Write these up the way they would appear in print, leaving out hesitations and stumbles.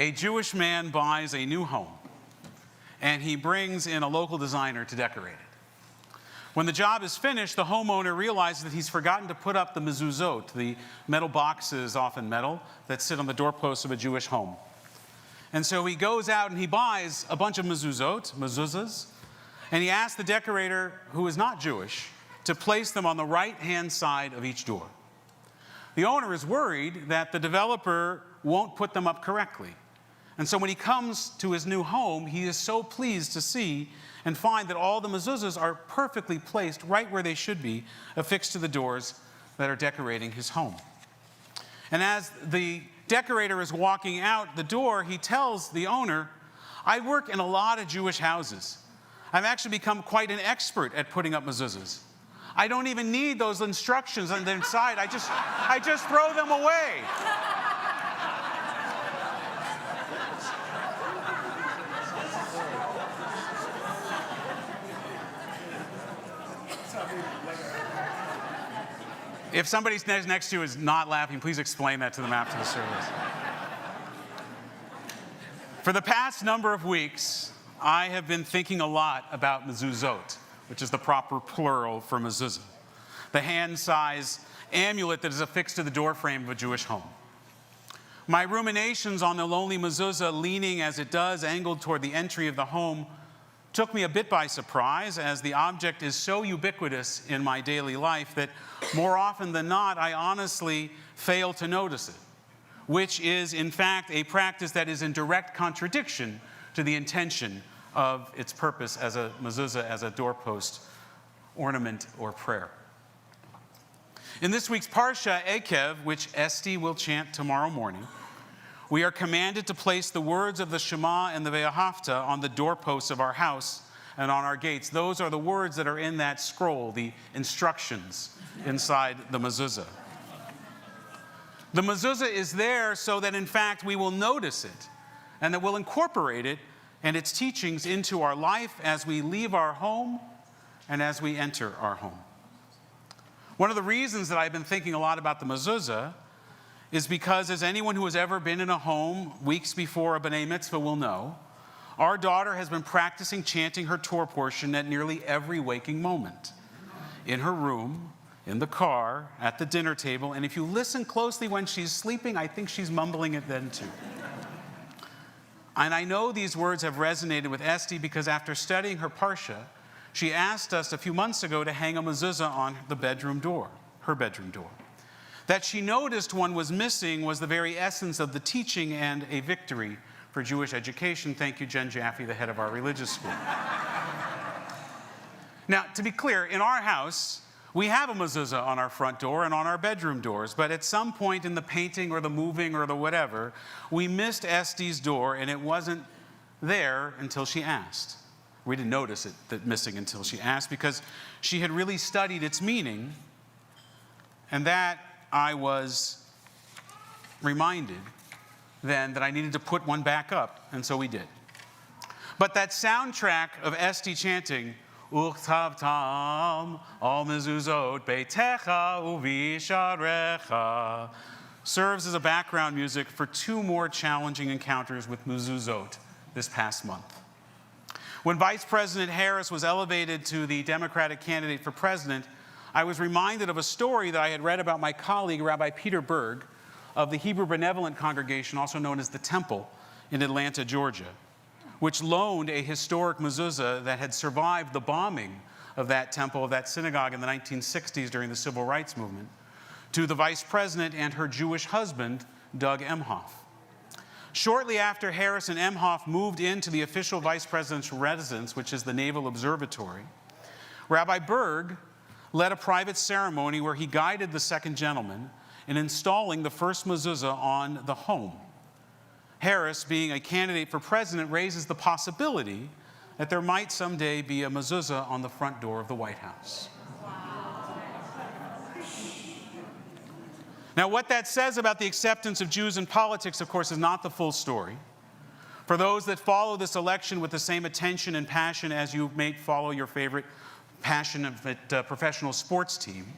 A Jewish man buys a new home, and he brings in a local designer to decorate it. When the job is finished, the homeowner realizes that he's forgotten to put up the mezuzot, the metal boxes, often metal, that sit on the doorposts of a Jewish home. And so he goes out and he buys a bunch of mezuzahs, and he asks the decorator, who is not Jewish, to place them on the right-hand side of each door. The owner is worried that the developer won't put them up correctly. And so when he comes to his new home, he is so pleased to see and find that all the mezuzahs are perfectly placed right where they should be, affixed to the doors that are decorating his home. And as the decorator is walking out the door, he tells the owner, "I work in a lot of Jewish houses. I've actually become quite an expert at putting up mezuzahs. I don't even need those instructions on the inside. I just throw them away." If somebody next to you is not laughing, please explain that to them after the service. For the past number of weeks, I have been thinking a lot about mezuzot, which is the proper plural for mezuzah, the hand-size amulet that is affixed to the doorframe of a Jewish home. My ruminations on the lonely mezuzah, leaning as it does, angled toward the entry of the home, took me a bit by surprise, as the object is so ubiquitous in my daily life that more often than not, I honestly fail to notice it, which is, in fact, a practice that is in direct contradiction to the intention of its purpose as a mezuzah, as a doorpost ornament or prayer. In this week's parashat, Ekev, which Esti will chant tomorrow morning, we are commanded to place the words of the Shema and the Ve'ahavta on the doorposts of our house and on our gates. Those are the words that are in that scroll, the instructions inside the mezuzah. The mezuzah is there so that, in fact, we will notice it and that we'll incorporate it and its teachings into our life as we leave our home and as we enter our home. One of the reasons that I've been thinking a lot about the mezuzah is because, as anyone who has ever been in a home weeks before a B'nai Mitzvah will know, our daughter has been practicing chanting her Torah portion at nearly every waking moment. In her room, in the car, at the dinner table, and if you listen closely when she's sleeping, I think she's mumbling it then too. And I know these words have resonated with Esti because after studying her parsha, she asked us a few months ago to hang a mezuzah on the bedroom door, her bedroom door. That she noticed one was missing was the very essence of the teaching and a victory for Jewish education. Thank you, Jen Jaffe, the head of our religious school. Now, to be clear, in our house, we have a mezuzah on our front door and on our bedroom doors, but at some point in the painting or the moving or the whatever, we missed Esti's door and it wasn't there until she asked. We didn't notice it missing until she asked because she had really studied its meaning, and that I was reminded then that I needed to put one back up, and so we did. But that soundtrack of Esti chanting, Uchtavtam al mezuzot beitecha uvisharecha, serves as a background music for two more challenging encounters with mezuzot this past month. When Vice President Harris was elevated to the Democratic candidate for president, I was reminded of a story that I had read about my colleague, Rabbi Peter Berg, of the Hebrew Benevolent Congregation, also known as the Temple, in Atlanta, Georgia, which loaned a historic mezuzah that had survived the bombing of that temple, of that synagogue in the 1960s during the Civil Rights Movement, to the vice president and her Jewish husband, Doug Emhoff. Shortly after Harris and Emhoff moved into the official vice president's residence, which is the Naval Observatory, Rabbi Berg led a private ceremony where he guided the second gentleman in installing the first mezuzah on the home. Harris, being a candidate for president, raises the possibility that there might someday be a mezuzah on the front door of the White House. Now, what that says about the acceptance of Jews in politics, of course, is not the full story. For those that follow this election with the same attention and passion as you may follow your favorite passionate professional sports team,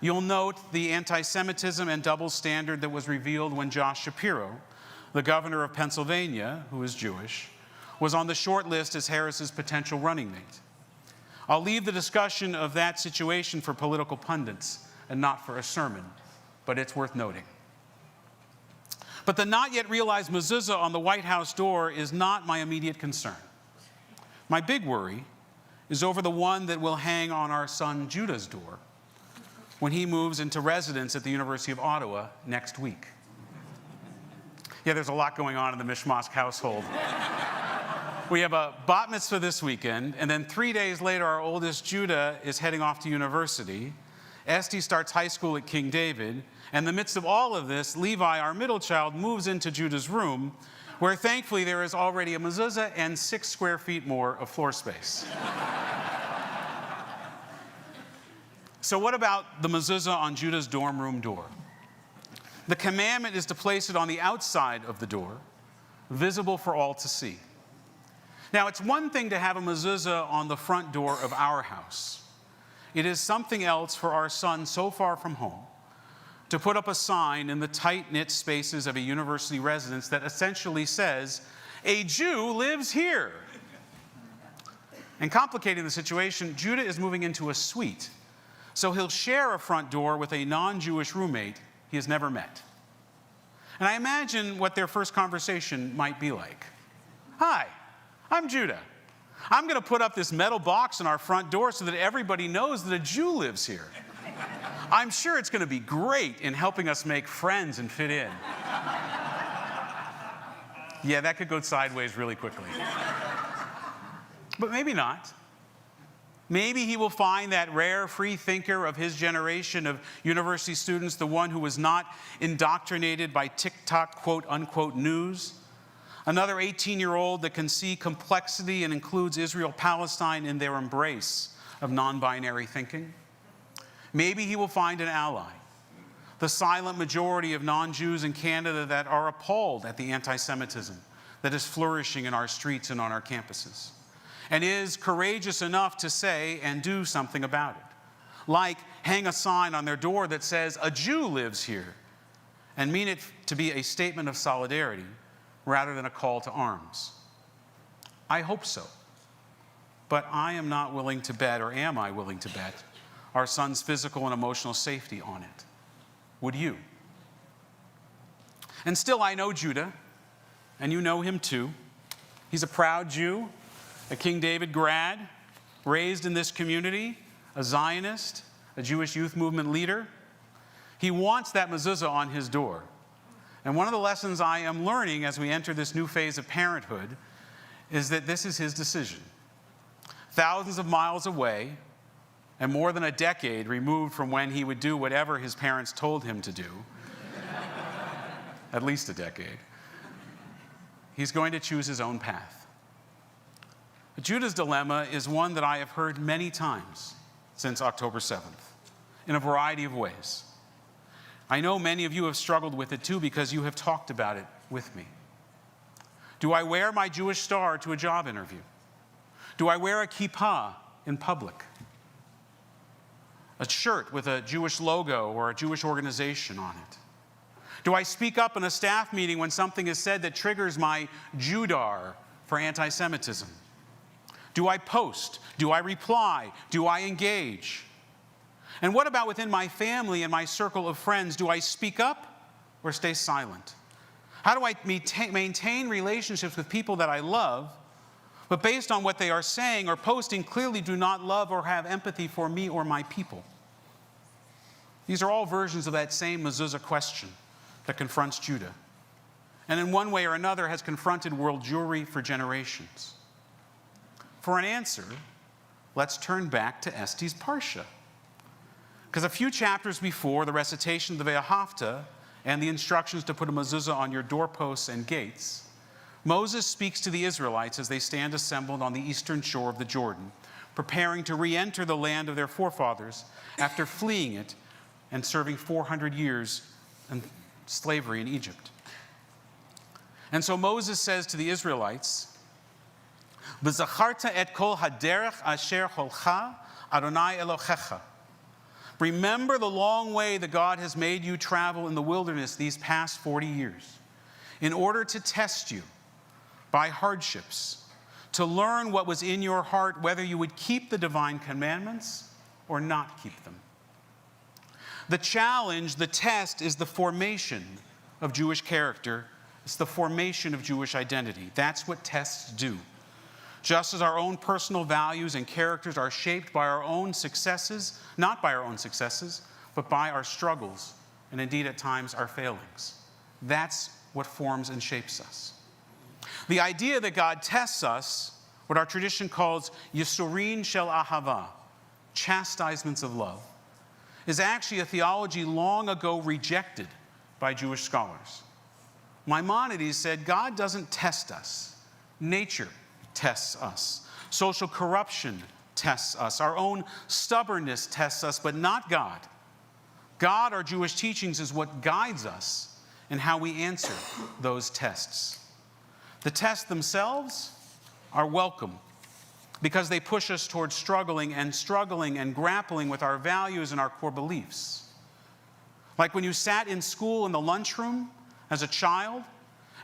you'll note the anti-Semitism and double standard that was revealed when Josh Shapiro, the governor of Pennsylvania, who is Jewish, was on the short list as Harris's potential running mate. I'll leave the discussion of that situation for political pundits and not for a sermon, but it's worth noting. But the not yet realized mezuzah on the White House door is not my immediate concern. My big worry is over the one that will hang on our son Judah's door when he moves into residence at the University of Ottawa next week. Yeah, there's a lot going on in the Mishmask household. We have a bat mitzvah this weekend, and then 3 days later, our oldest Judah is heading off to university. Esty starts high school at King David. And in the midst of all of this, Levi, our middle child, moves into Judah's room, where thankfully there is already a mezuzah and 6 square feet more of floor space. So what about the mezuzah on Judah's dorm room door? The commandment is to place it on the outside of the door, visible for all to see. Now, it's one thing to have a mezuzah on the front door of our house. It is something else for our son so far from home to put up a sign in the tight-knit spaces of a university residence that essentially says, "A Jew lives here." And complicating the situation, Judah is moving into a suite, so he'll share a front door with a non-Jewish roommate he has never met. And I imagine what their first conversation might be like. "Hi, I'm Judah. I'm going to put up this metal box on our front door so that everybody knows that a Jew lives here. I'm sure it's going to be great in helping us make friends and fit in." Yeah, that could go sideways really quickly. But maybe not. Maybe he will find that rare free thinker of his generation of university students, the one who was not indoctrinated by TikTok quote-unquote news. Another 18-year-old that can see complexity and includes Israel-Palestine in their embrace of non-binary thinking. Maybe he will find an ally, the silent majority of non-Jews in Canada that are appalled at the anti-Semitism that is flourishing in our streets and on our campuses, and is courageous enough to say and do something about it, like hang a sign on their door that says, "A Jew lives here," and mean it to be a statement of solidarity rather than a call to arms. I hope so. But I am not willing to bet, or am I willing to bet, our son's physical and emotional safety on it. Would you? And still, I know Judah, and you know him too. He's a proud Jew, a King David grad, raised in this community, a Zionist, a Jewish youth movement leader. He wants that mezuzah on his door. And one of the lessons I am learning as we enter this new phase of parenthood is that this is his decision. Thousands of miles away, and more than a decade removed from when he would do whatever his parents told him to do, at least a decade, he's going to choose his own path. But Judah's dilemma is one that I have heard many times since October 7th, in a variety of ways. I know many of you have struggled with it too because you have talked about it with me. Do I wear my Jewish star to a job interview? Do I wear a kippah in public? A shirt with a Jewish logo or a Jewish organization on it? Do I speak up in a staff meeting when something is said that triggers my Judar for anti-Semitism? Do I post? Do I reply? Do I engage? And what about within my family and my circle of friends? Do I speak up or stay silent? How do I maintain relationships with people that I love, but based on what they are saying or posting, clearly do not love or have empathy for me or my people? These are all versions of that same mezuzah question that confronts Judah, and in one way or another has confronted world Jewry for generations. For an answer, let's turn back to Esté's Parsha. Because a few chapters before the recitation of the Ve'ahavta and the instructions to put a mezuzah on your doorposts and gates, Moses speaks to the Israelites as they stand assembled on the eastern shore of the Jordan, preparing to re-enter the land of their forefathers after fleeing it and serving 400 years in slavery in Egypt. And so Moses says to the Israelites, "V'zacharta et kol haderech asher holcha Adonai Elohecha." Remember the long way that God has made you travel in the wilderness these past 40 years. in order to test you by hardships, to learn what was in your heart, whether you would keep the divine commandments or not keep them. The challenge, the test, is the formation of Jewish character. It's the formation of Jewish identity. That's what tests do. Just as our own personal values and characters are shaped by our own successes, not by our own successes, but by our struggles, and indeed at times our failings. That's what forms and shapes us. The idea that God tests us, what our tradition calls Yisurin shel Ahava, chastisements of love, is actually a theology long ago rejected by Jewish scholars. Maimonides said God doesn't test us. Nature tests us. Social corruption tests us. Our own stubbornness tests us, but not God. God, our Jewish teachings, is what guides us in how we answer those tests. The tests themselves are welcome because they push us towards struggling and grappling with our values and our core beliefs. Like when you sat in school in the lunchroom as a child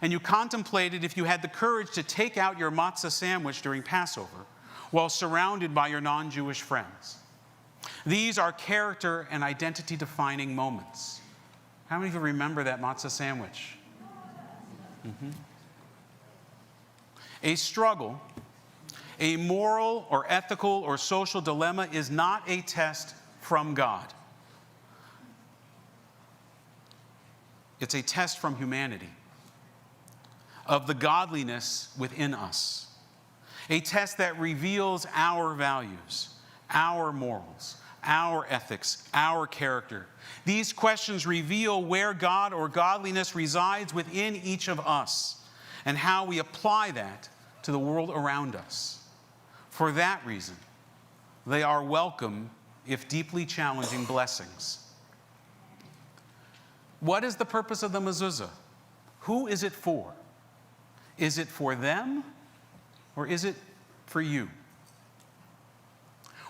and you contemplated if you had the courage to take out your matzah sandwich during Passover while surrounded by your non-Jewish friends. These are character and identity-defining moments. How many of you remember that matzah sandwich? A struggle, a moral or ethical or social dilemma is not a test from God. It's a test from humanity, of the godliness within us. A test that reveals our values, our morals, our ethics, our character. These questions reveal where God or godliness resides within each of us and how we apply that to the world around us. For that reason, they are welcome, if deeply challenging, blessings. What is the purpose of the mezuzah? Who is it for? Is it for them or is it for you?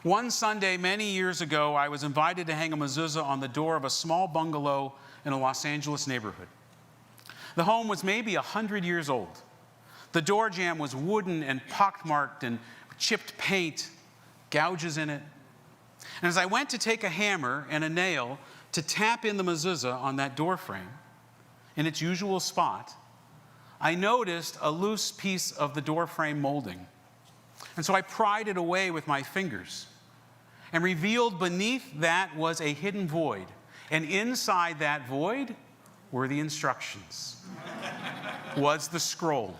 One Sunday many years ago, I was invited to hang a mezuzah on the door of a small bungalow in a Los Angeles neighborhood. The home was maybe 100 years old. The door jamb was wooden and pockmarked and chipped paint, gouges in it. And as I went to take a hammer and a nail to tap in the mezuzah on that door frame in its usual spot, I noticed a loose piece of the door frame molding. And so I pried it away with my fingers. And revealed beneath that was a hidden void. And inside that void were the instructions. Was the scroll,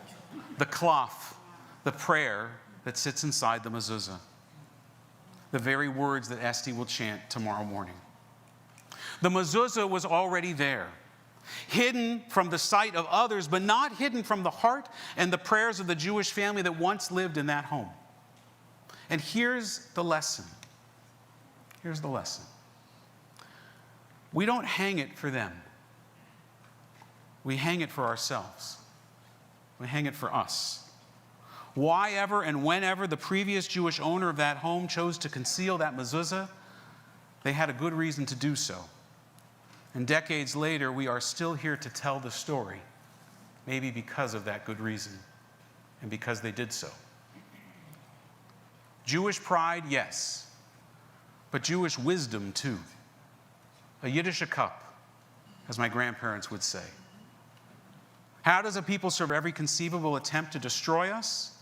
the cloth, the prayer that sits inside the mezuzah. The very words that Esty will chant tomorrow morning. The mezuzah was already there, hidden from the sight of others, but not hidden from the heart and the prayers of the Jewish family that once lived in that home. And here's the lesson. Here's the lesson. We don't hang it for them. We hang it for ourselves. We hang it for us. Why ever and whenever the previous Jewish owner of that home chose to conceal that mezuzah, they had a good reason to do so. And decades later, we are still here to tell the story, maybe because of that good reason and because they did so. Jewish pride, yes, but Jewish wisdom too. A Yiddish cup, as my grandparents would say. How does a people serve every conceivable attempt to destroy us?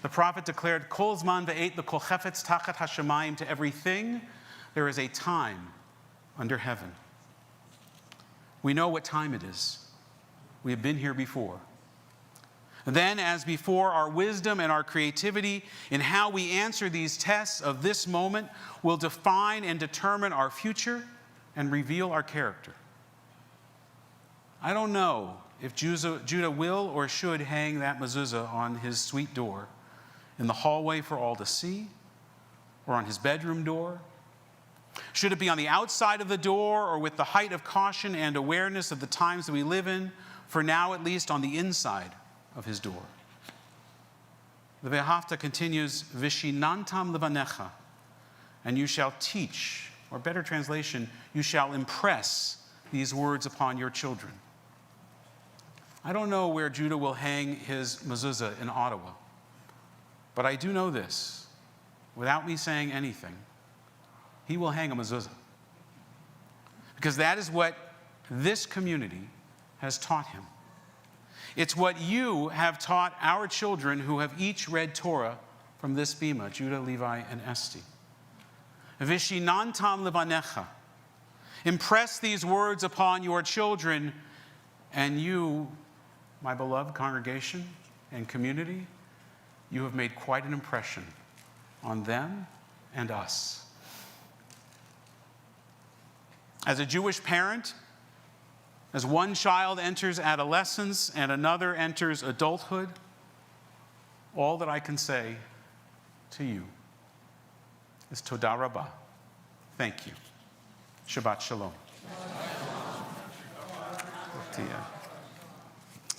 The prophet declared, Kol zman ve'et l'kol chefetz tachat hashamayim, to everything there is a time under heaven. We know what time it is. We have been here before. And then, as before, our wisdom and our creativity in how we answer these tests of this moment will define and determine our future and reveal our character. I don't know if Judah will or should hang that mezuzah on his sweet door in the hallway for all to see, or on his bedroom door. Should it be on the outside of the door, or with the height of caution and awareness of the times that we live in, for now at least on the inside of his door? The Vehafta continues, Vishinantam levanecha, and you shall teach, or better translation, you shall impress these words upon your children. I don't know where Judah will hang his mezuzah in Ottawa, but I do know this. Without me saying anything, he will hang a mezuzah. Because that is what this community has taught him. It's what you have taught our children who have each read Torah from this bima, Judah, Levi, and Esti. Vishinantam levanecha. Impress these words upon your children, and you, my beloved congregation and community, you have made quite an impression on them and us. As a Jewish parent, as one child enters adolescence and another enters adulthood, all that I can say to you is Toda Rabbah. Thank you. Shabbat Shalom.